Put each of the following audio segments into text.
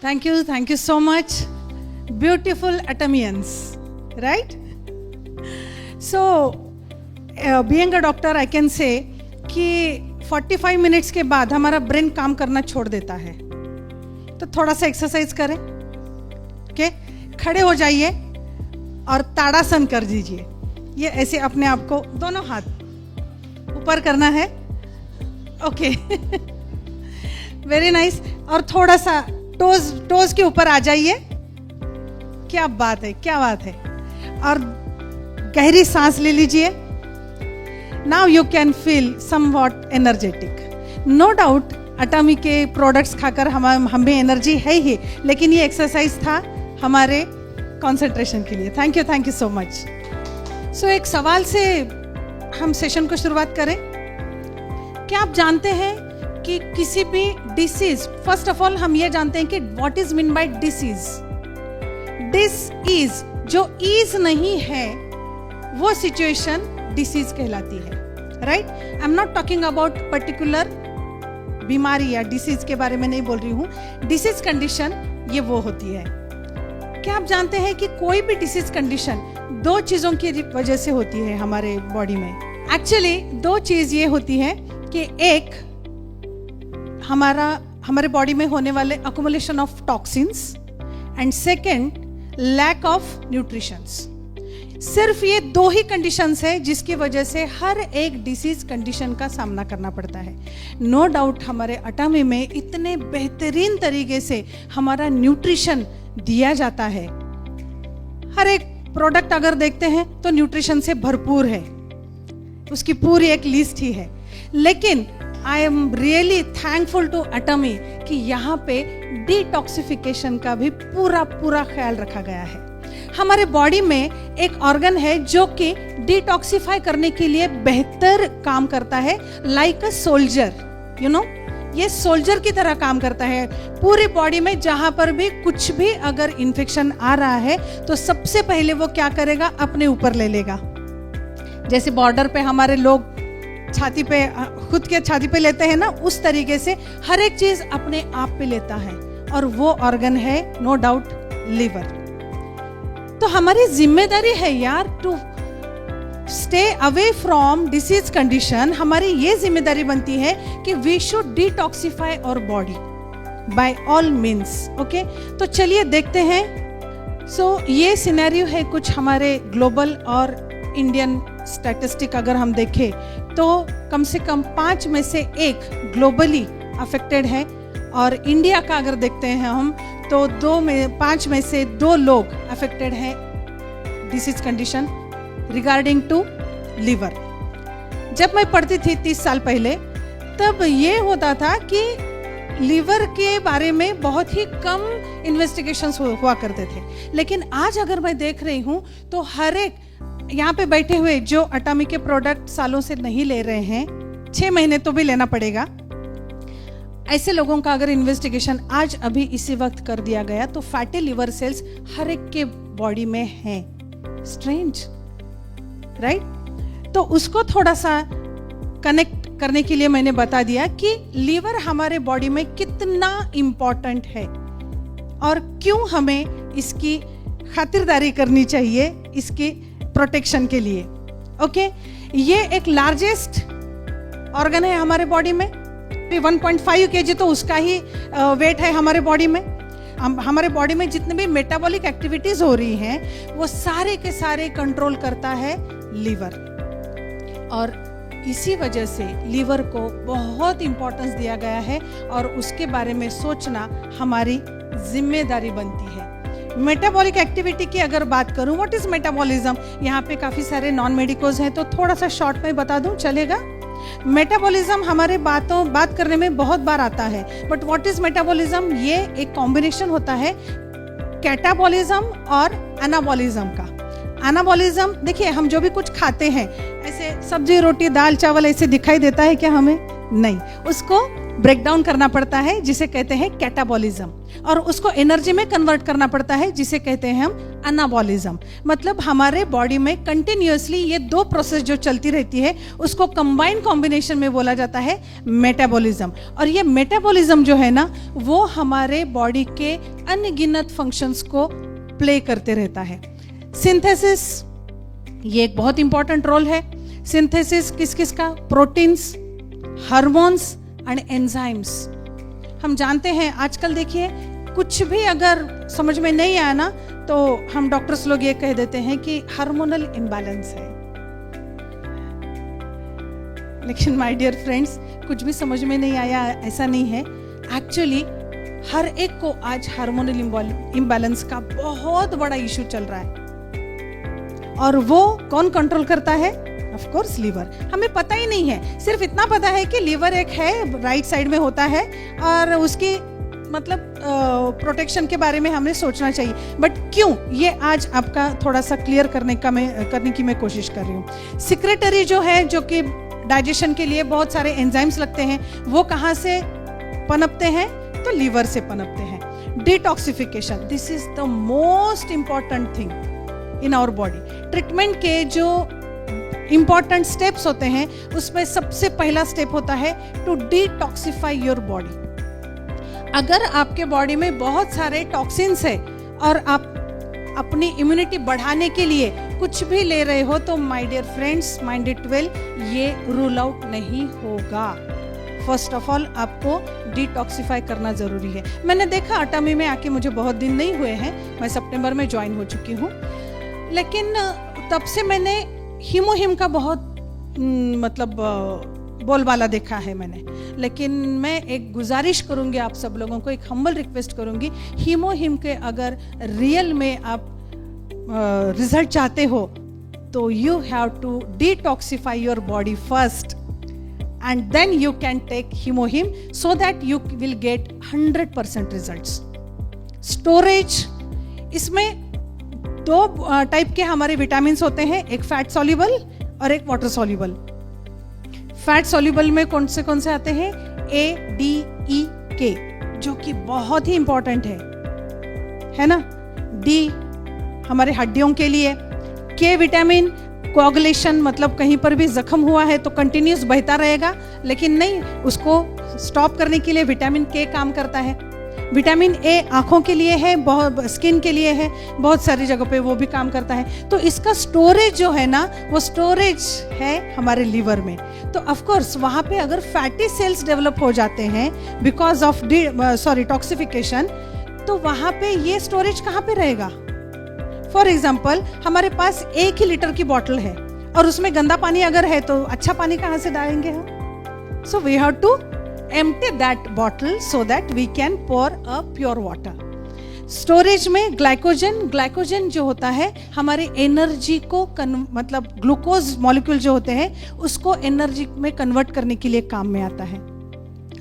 Thank you so much, beautiful Atomians, right? So, being a doctor, I can say कि 45 minutes के बाद हमारा brain काम करना छोड़ देता है, तो थोड़ा सा एक्सरसाइज करें, ओके? खड़े हो जाइए और ताड़ासन कर दीजिए। ये ऐसे अपने आप को दोनों हाथ ऊपर करना है, ओके? Very nice. और थोड़ा सा टोज के ऊपर आ जाइए। क्या बात है, क्या बात है। और गहरी सांस ले लीजिए। Now you can feel somewhat energetic. No doubt Atomy के प्रोडक्ट्स खाकर हमें एनर्जी है ही, लेकिन ये एक्सरसाइज था हमारे कंसंट्रेशन के लिए। Thank you so much. So एक सवाल से हम सेशन को शुरुआत करें। क्या आप जानते हैं कि किसी भी डिसीज, फर्स्ट ऑफ ऑल हम ये जानते हैं कि what is mean by disease. Dish-is, जो इज नहीं है वो सिचुएशन डिसीज कहलाती है, right? I am not talking about particular बीमारी या डिसीज के बारे में नहीं बोल रही हूँ। डिसीज कंडीशन ये वो होती है। क्या आप जानते हैं कि कोई भी डिसीज कंडीशन दो चीजों की वजह से होती है हमारे बॉडी में? एक्चुअली दो चीज ये होती है कि एक हमारे बॉडी में होने वाले accumulation of toxins and second lack of nutritions. सिर्फ ये दो ही कंडीशंस है जिसकी वजह से हर एक डिसीज कंडीशन का सामना करना पड़ता है। नो डाउट हमारे अटामी में इतने बेहतरीन तरीके से हमारा न्यूट्रिशन दिया जाता है। हर एक प्रोडक्ट अगर देखते हैं तो न्यूट्रिशन से भरपूर है, उसकी पूरी एक लिस्ट ही है। लेकिन I am really thankful to Atomy कि यहाँ पे डिटॉक्सिफिकेशन का भी पूरा ख्याल रखा गया है। हमारे बॉडी में एक ऑर्गन है जो कि डिटॉक्सिफाई करने के लिए बेहतर काम करता है, like a soldier, you know, ये सोल्जर की तरह काम करता है। पूरी बॉडी में जहां पर भी कुछ भी अगर इन्फेक्शन आ रहा है तो सबसे पहले वो क्या करेगा, अपने ऊपर ले लेगा। जैसे बॉर्डर पे हमारे लोग छाती पे, खुद के छाती पे लेते हैं ना, उस तरीके से हर एक चीज अपने आप पे लेता है, और वो ऑर्गन है नो डाउट लिवर। तो हमारी जिम्मेदारी है यार to stay away from disease condition. हमारी ये जिम्मेदारी बनती है कि we should detoxify our body by all means, okay? तो चलिए देखते हैं। सो ये सिनेरियो है कुछ हमारे ग्लोबल और इंडियन स्टैटिस्टिक अगर हम देखें तो कम से कम 5 में से 1 ग्लोबली अफेक्टेड है, और इंडिया का अगर देखते हैं हम तो 5 में से 2 लोग अफेक्टेड हैं disease condition regarding to liver. जब मैं पढ़ती थी 30 साल पहले, तब ये होता था कि लिवर के बारे में बहुत ही कम इन्वेस्टिगेशंस हुआ करते थे। लेकिन आज अगर मैं देख रही हूँ तो हर एक यहाँ पे बैठे हुए जो अटामी के प्रोडक्ट सालों से नहीं ले रहे हैं, 6 महीने तो भी लेना पड़ेगा, ऐसे लोगों का अगर इन्वेस्टिगेशन आज अभी इसी वक्त कर दिया गया तो फैटी लिवर सेल्स हर एक के बॉडी में हैं। Strange, right? तो उसको थोड़ा सा कनेक्ट करने के लिए मैंने बता दिया कि लीवर हमारे बॉडी में कितना इंपॉर्टेंट है और क्यों हमें इसकी खातिरदारी करनी चाहिए इसकी प्रोटेक्शन के लिए, ओके? ये एक लार्जेस्ट ऑर्गन है हमारे बॉडी में। 1.5 kg तो उसका ही वेट है हमारे बॉडी में। हमारे बॉडी में जितने भी मेटाबॉलिक एक्टिविटीज हो रही हैं वो सारे के सारे कंट्रोल करता है लीवर, और इसी वजह से लीवर को बहुत इंपॉर्टेंस दिया गया है और उसके बारे में सोचना हमारी जिम्मेदारी बनती है। मेटाबॉलिक एक्टिविटी की अगर बात करूं, व्हाट इज मेटाबॉलिज्म? यहाँ पे काफी सारे नॉन मेडिकोज हैं तो थोड़ा सा शॉर्ट में बता दूं, चलेगा? मेटाबॉलिज्म हमारे बात करने में बहुत बार आता है, बट व्हाट इज मेटाबॉलिज्म? ये एक कॉम्बिनेशन होता है कैटाबॉलिज्म और एनाबॉलिज्म का। एनाबॉलिज्म, देखिए हम जो भी कुछ खाते हैं, ऐसे सब्जी रोटी दाल चावल ऐसे दिखाई देता है क्या हमें? नहीं, उसको ब्रेक डाउन करना पड़ता है जिसे कहते हैं कैटाबॉलिज्म, और उसको एनर्जी में कन्वर्ट करना पड़ता है जिसे कहते हैं हम अनाबॉलिज्म, मतलब हमारे बॉडी में कंटिन्यूअसली ये दो प्रोसेस जो चलती रहती है उसको कंबाइन कॉम्बिनेशन में बोला जाता है मेटाबॉलिज्म। और ये मेटाबॉलिज्म जो है ना वो हमारे बॉडी के अनगिनत फंक्शंस को प्ले करते रहता है। सिंथेसिस, ये एक बहुत इंपॉर्टेंट रोल है। सिंथेसिस किस किस का? Proteins, hormones and enzymes. हम जानते हैं आजकल देखिए कुछ भी अगर समझ में नहीं आया ना तो हम डॉक्टर्स लोग ये कह देते हैं कि हार्मोनल इम्बैलेंस है। लेकिन माय डियर फ्रेंड्स, कुछ भी समझ में नहीं आया ऐसा नहीं है। एक्चुअली हर एक को आज हार्मोनल इम्बैलेंस का बहुत बड़ा इशू चल रहा है। और वो कौन कंट्रोल करता है? Of course liver. हमें पता ही नहीं है, सिर्फ इतना पता है कि लीवर एक है, राइट साइड में होता है और उसकी मतलब प्रोटेक्शन के बारे में हमें सोचना चाहिए। बट क्यों, ये आज आपका थोड़ा सा क्लियर करने की मैं कोशिश कर रही हूँ। सिक्रेटरी जो है, जो कि डाइजेशन के लिए बहुत सारे एंजाइम्स लगते हैं, वो कहाँ से पनपते हैं? तो लीवर से पनपते हैं। Detoxification, this is the most important thing in our body. Treatment के जो इंपॉर्टेंट स्टेप्स होते हैं उसमें सबसे पहला स्टेप होता है टू डिटॉक्सिफाई योर बॉडी। अगर आपके बॉडी में बहुत सारे टॉक्सिन्स है और आप अपनी इम्यूनिटी बढ़ाने के लिए कुछ भी ले रहे हो तो my dear friends, mind it well, ये रूल आउट नहीं होगा। फर्स्ट ऑफ ऑल आपको डिटॉक्सिफाई करना जरूरी है। मैंने देखा अटामी में आके मुझे बहुत दिन नहीं हुए हैं, मैं सितंबर में ज्वाइन हो चुकी हूँ, लेकिन तब से मैंने हीमोहिम का बहुत मतलब बोलबाला देखा है मैंने। लेकिन मैं एक गुजारिश करूंगी आप सब लोगों को, एक हम्बल रिक्वेस्ट करूंगी, हीमोहिम के अगर रियल में आप रिजल्ट चाहते हो तो you have to detoxify your body first and then you can take HemoHim so that you will get 100% results. Storage, इसमें दो टाइप के हमारे विटामिन्स होते हैं, एक फैट सॉल्युबल और एक वाटर सॉल्युबल। फैट सॉल्युबल में कौन से आते हैं? A, D, E, K, जो कि बहुत ही इंपॉर्टेंट है ना। D हमारे हड्डियों के लिए, K विटामिन कोआगुलेशन, मतलब कहीं पर भी जख्म हुआ है तो कंटिन्यूस बहता रहेगा, लेकिन नहीं, उसको स्टॉप करने के लिए विटामिन K काम करता है। विटामिन ए आंखों के लिए है, बहुत स्किन के लिए है, बहुत सारी जगह पे वो भी काम करता है। तो इसका स्टोरेज जो है ना वो स्टोरेज है हमारे लीवर में। तो ऑफ कोर्स वहाँ पे अगर फैटी सेल्स डेवलप हो जाते हैं बिकॉज ऑफ टॉक्सिफिकेशन, तो वहाँ पे ये स्टोरेज कहाँ पे रहेगा? फॉर एग्जाम्पल, हमारे पास 1 ही लीटर की बॉटल है और उसमें गंदा पानी अगर है तो अच्छा पानी कहाँ से डालेंगे हम? So we have to empty that bottle so that we can pour a pure water. Storage में ग्लाइकोजन जो होता है हमारे एनर्जी को मतलब ग्लूकोज मॉलिक्यूल जो होते हैं उसको एनर्जी में कन्वर्ट करने के लिए काम में आता है।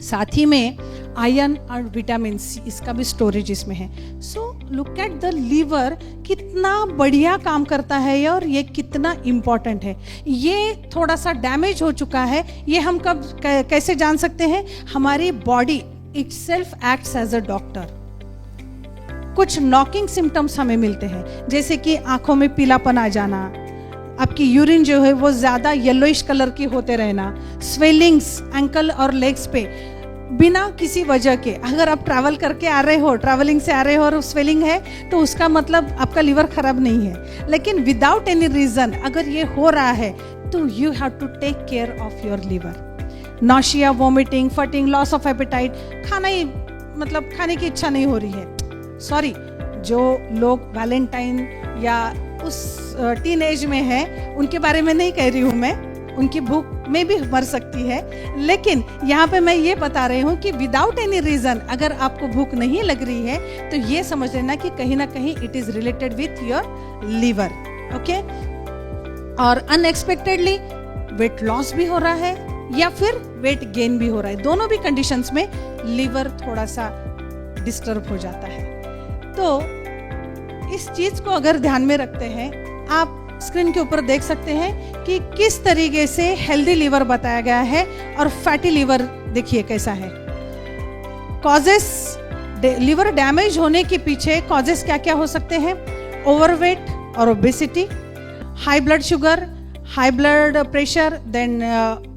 साथ ही में आयरन और विटामिन सी, इसका भी स्टोरेज इसमें है। So look at the liver, कितना बढ़िया काम करता है और ये कितना इम्पोर्टेंट है। ये थोड़ा सा डैमेज हो चुका है, ये हम कब कैसे जान सकते हैं? हमारी body itself acts as a doctor. कुछ नॉकिंग सिम्टम्स हमें मिलते हैं, जैसे कि आंखों में पीलापन आ जाना, आपकी यूरिन जो है वो ज़्यादा येलोइश कलर की होते रहना, स्वेलिंग्स एंकल और लेग्स पे बिना किसी वजह के। अगर आप ट्रैवल करके आ रहे हो, ट्रैवलिंग से आ रहे हो और स्वेलिंग है तो उसका मतलब आपका लीवर खराब नहीं है। लेकिन विदाउट एनी रीज़न अगर ये हो रहा है तो you have to take care of your liver. Nausea, vomiting, फटिंग, लॉस ऑफ एपेटाइट, खाना ही मतलब खाने की इच्छा नहीं हो रही है। सॉरी, जो लोग वैलेंटाइन या उस टीन एज में है उनके बारे में नहीं कह रही हूँ मैं, उनकी भूख में भी मर सकती है। लेकिन यहाँ पे मैं ये बता रही हूँ कि विदाउट एनी रीजन अगर आपको भूख नहीं लग रही है तो ये समझ लेना कि कहीं ना कहीं it is related with your liver. Okay, और अनएक्सपेक्टेडली वेट लॉस भी हो रहा है या फिर वेट गेन भी हो रहा है, दोनों भी कंडीशंस में लीवर थोड़ा सा डिस्टर्ब हो जाता है। तो इस चीज को अगर ध्यान में रखते हैं, आप स्क्रीन के ऊपर देख सकते हैं कि किस तरीके से हेल्दी लीवर बताया गया है और फैटी लीवर देखिए कैसा है। कॉजेस, लीवर डैमेज होने के पीछे कॉजेस क्या क्या हो सकते हैं? ओवरवेट और obesity, high blood sugar, high blood pressure, then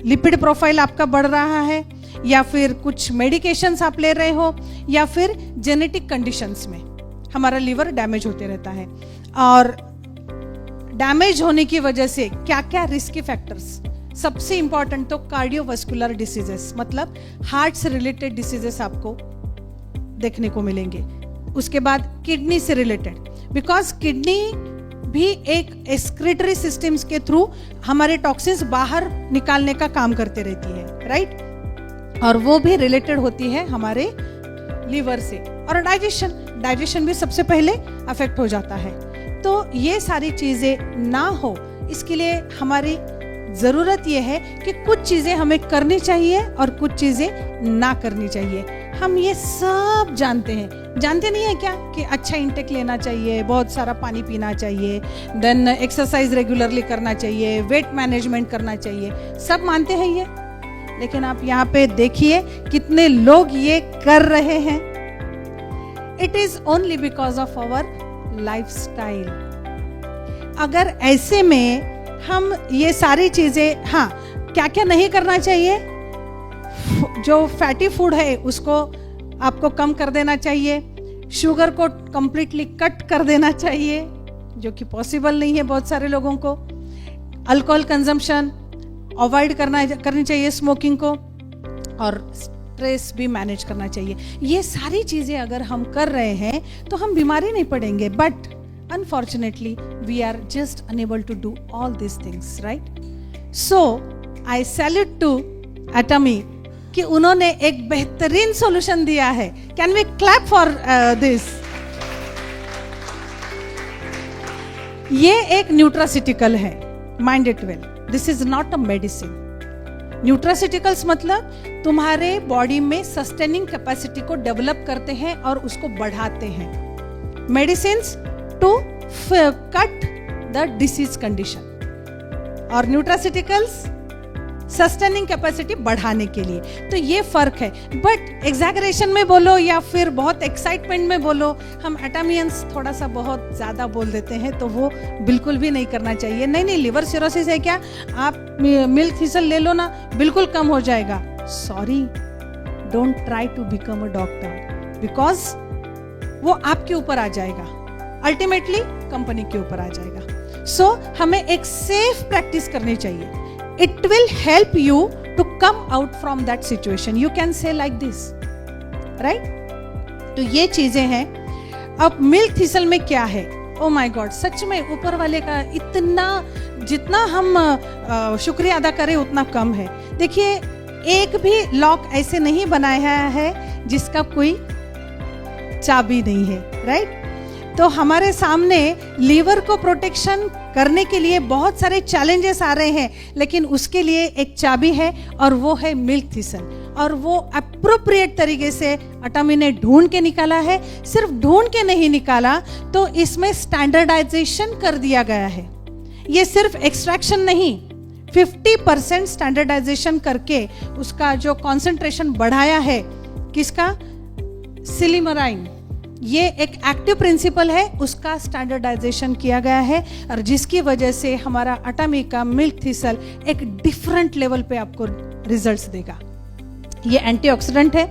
lipid profile आपका बढ़ रहा है, या फिर कुछ मेडिकेशंस आप ले रहे हो, या फिर जेनेटिक कंडीशंस में हमारा लीवर डैमेज होते रहता है। और डैमेज होने की वजह से क्या क्या रिस्की फैक्टर्स, सबसे इंपॉर्टेंट तो कार्डियोवास्कुलर डिसीजेस, मतलब हार्ट से रिलेटेड डिसीजेस आपको देखने को मिलेंगे। उसके बाद किडनी से रिलेटेड, बिकॉज किडनी भी एक एक्सक्रीटरी सिस्टम्स के थ्रू हमारे टॉक्सिन्स बाहर निकालने का काम करते रहती है, राइट? और वो भी रिलेटेड होती है हमारे लीवर से। और डाइजेशन भी सबसे पहले अफेक्ट हो जाता है। तो ये सारी चीज़ें ना हो, इसके लिए हमारी ज़रूरत ये है कि कुछ चीज़ें हमें करनी चाहिए और कुछ चीज़ें ना करनी चाहिए। हम ये सब जानते नहीं है क्या कि अच्छा इंटेक लेना चाहिए, बहुत सारा पानी पीना चाहिए, देन एक्सरसाइज रेगुलरली करना चाहिए, वेट मैनेजमेंट करना चाहिए, सब मानते हैं ये। लेकिन आप यहाँ पे देखिए कितने लोग ये कर रहे हैं। It is only because of our lifestyle. अगर ऐसे में हम ये सारी चीजें, हाँ, क्या क्या नहीं करना चाहिए, जो फैटी फूड है उसको आपको कम कर देना चाहिए, शुगर को कंप्लीटली कट कर देना चाहिए, जो कि पॉसिबल नहीं है बहुत सारे लोगों को। अल्कोहल कंजम्पशन अवॉइड करनी चाहिए, स्मोकिंग को, और स्ट्रेस भी मैनेज करना चाहिए। ये सारी चीज़ें अगर हम कर रहे हैं तो हम बीमारी नहीं पड़ेंगे। But unfortunately we are just unable to do all this things, right? So I salute to Atomy कि उन्होंने एक बेहतरीन सॉल्यूशन दिया है। Can we clap for this? ये एक न्यूट्रासिटिकल है, mind it well, this is not a medicine. Nutraceuticals मतलब तुम्हारे बॉडी में सस्टेनिंग कैपेसिटी को डेवलप करते हैं और उसको बढ़ाते हैं। Medicines to cut the disease condition, और न्यूट्रासिटिकल्स सस्टेनिंग कैपेसिटी बढ़ाने के लिए। तो ये फर्क है। बट एग्जैगरेशन में बोलो या फिर बहुत एक्साइटमेंट में बोलो, हम एटामियंस थोड़ा सा बहुत ज़्यादा बोल देते हैं, तो वो बिल्कुल भी नहीं करना चाहिए। नहीं, लिवर सिरोसिस है क्या, आप मिल्क थिसल ले लो ना, बिल्कुल कम हो जाएगा। Sorry, don't try to become a doctor, because वो आपके ऊपर आ जाएगा, अल्टीमेटली कंपनी के ऊपर आ जाएगा। सो हमें एक सेफ प्रैक्टिस करनी चाहिए। It will help you to come out from that situation. You can say like this, right? तो ये चीजें हैं। अब मिल्क थिसल में क्या है? Oh my God, सच में ऊपर वाले का इतना, जितना हम शुक्रिया अदा करें उतना कम है। देखिए, एक भी लॉक ऐसे नहीं बनाया है जिसका कोई चाबी नहीं है, राइट? तो हमारे सामने लीवर को प्रोटेक्शन करने के लिए बहुत सारे चैलेंजेस आ रहे हैं, लेकिन उसके लिए एक चाबी है और वो है मिल्क थिसल। और वो अप्रोप्रिएट तरीके से एटमी ने ढूंढ के निकाला है। सिर्फ ढूंढ के नहीं निकाला, तो इसमें स्टैंडर्डाइजेशन कर दिया गया है। ये सिर्फ एक्सट्रैक्शन नहीं, 50% स्टैंडर्डाइजेशन करके उसका जो कॉन्सेंट्रेशन बढ़ाया है, किसका? सिलिमराइन। ये एक एक्टिव प्रिंसिपल है, उसका स्टैंडर्डाइजेशन किया गया है, और जिसकी वजह से हमारा एटमी का मिल्क थिसल एक डिफरेंट लेवल पे आपको रिजल्ट्स देगा। ये एंटीऑक्सीडेंट है,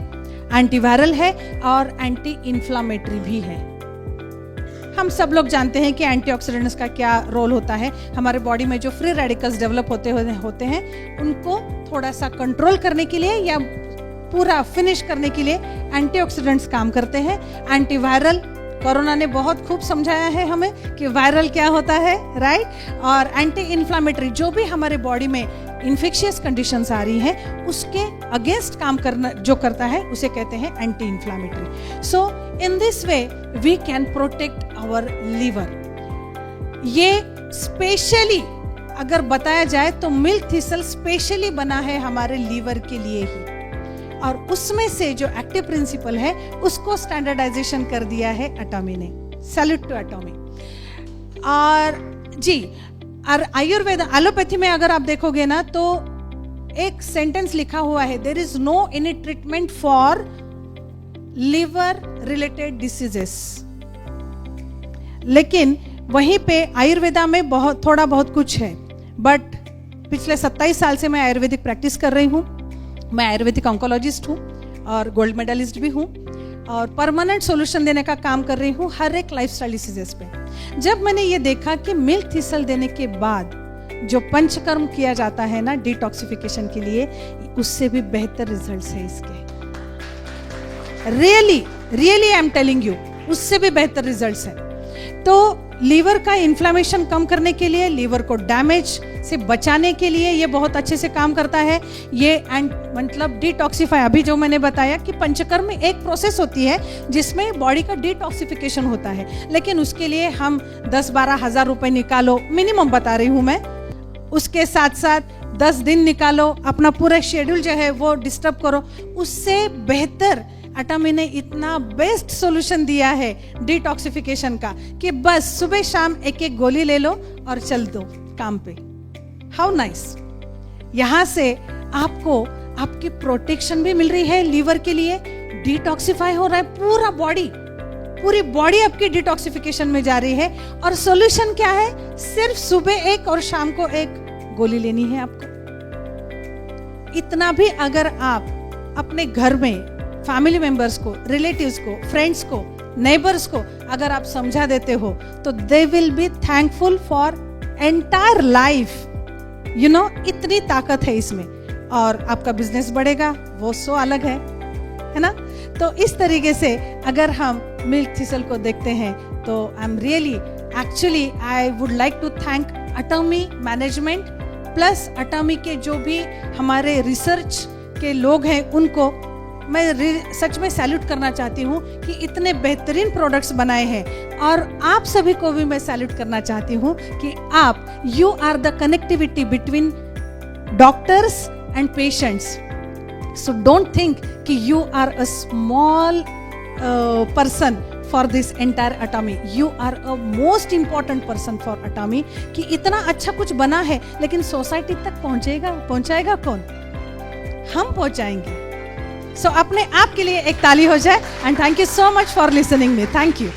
एंटीवायरल है और एंटी इन्फ्लामेटरी भी है। हम सब लोग जानते हैं कि एंटीऑक्सीडेंट्स का क्या रोल होता है। हमारे बॉडी में जो फ्री रेडिकल्स डेवलप होते हैं उनको थोड़ा सा कंट्रोल करने के लिए या पूरा फिनिश करने के लिए एंटीऑक्सीडेंट्स काम करते हैं। एंटीवायरल, कोरोना ने बहुत खूब समझाया है हमें कि वायरल क्या होता है, राइट? और एंटी इन्फ्लामेटरी, जो भी हमारे बॉडी में इन्फेक्शियस कंडीशंस आ रही हैं उसके अगेंस्ट काम करना जो करता है उसे कहते हैं anti inflammatory. So in this way we can protect our liver. ये स्पेशली अगर बताया जाए तो मिल्क थिसल स्पेशली बना है हमारे लीवर के लिए ही, और उसमें से जो एक्टिव प्रिंसिपल है उसको स्टैंडर्डाइजेशन कर दिया है एटमी ने। Salute to Atomy. और जी, और आयुर्वेद, एलोपैथी में अगर आप देखोगे ना तो एक सेंटेंस लिखा हुआ है, there is no any treatment for liver related diseases. लेकिन वहीं पे आयुर्वेदा में बहुत थोड़ा बहुत कुछ है, बट पिछले 27 साल से मैं आयुर्वेदिक प्रैक्टिस कर रही हूँ। मैं आयुर्वेदिक ऑन्कोलॉजिस्ट हूँ और गोल्ड मेडलिस्ट भी हूँ और परमानेंट सॉल्यूशन देने का काम कर रही हूँ हर एक लाइफस्टाइल डिसीजेस पे। जब मैंने ये देखा कि मिल्क थिसल देने के बाद जो पंचकर्म किया जाता है ना डिटॉक्सिफिकेशन के लिए, उससे भी बेहतर रिजल्ट्स है इसके। Really I am telling you, उससे भी बेहतर रिजल्ट्स है। तो लीवर का इन्फ्लेमेशन कम करने के लिए, लीवर को डैमेज से बचाने के लिए ये बहुत अच्छे से काम करता है ये। एंड मतलब डिटॉक्सिफाई, अभी जो मैंने बताया कि पंचकर्म में एक प्रोसेस होती है जिसमें बॉडी का डिटॉक्सिफिकेशन होता है, लेकिन उसके लिए हम 10-12 हज़ार रुपए निकालो, मिनिमम बता रही हूँ मैं। उसके साथ साथ 10 दिन निकालो, अपना पूरा शेड्यूल जो है वो डिस्टर्ब करो। उससे बेहतर अटामी ने इतना बेस्ट सॉल्यूशन दिया है डिटॉक्सिफिकेशन का कि बस सुबह शाम एक एक गोली ले लो और चल दो काम पे। How nice. यहाँ से आपको आपकी प्रोटेक्शन भी मिल रही है लीवर के लिए, डिटॉक्सिफाई हो रहा है पूरी बॉडी आपकी डिटॉक्सिफिकेशन में जा रही है। और सॉल्यूशन क्या है? सिर्फ सुबह एक और शाम को एक गोली लेनी है आपको। इतना भी अगर आप अपने घर में फैमिली मेंबर्स को, रिलेटिव्स को, फ्रेंड्स को, नेबर्स को अगर आप समझा देते हो तो they will be thankful for entire life. You know, इतनी ताकत है इसमें और आपका बिजनेस बढ़ेगा, वो सो अलग है ना। तो इस तरीके से अगर हम मिल्क थिसल को देखते हैं तो I am really actually I would like to thank Atomy management plus Atomy के जो भी हमारे रिसर्च के लोग हैं उनको मैं सच में सैल्यूट करना चाहती हूँ कि इतने बेहतरीन प्रोडक्ट्स बनाए हैं। और आप सभी को भी मैं सैल्यूट करना चाहती हूँ कि आप you are the connectivity between doctors and patients. So don't think कि you are a small person for this entire Atomy, you are a most important person for Atomy. कि इतना अच्छा कुछ बना है लेकिन सोसाइटी तक पहुंचाएगा कौन? हम पहुंचाएंगे। सो अपने आप के लिए एक ताली हो जाए। And thank you so much for listening me. Thank you.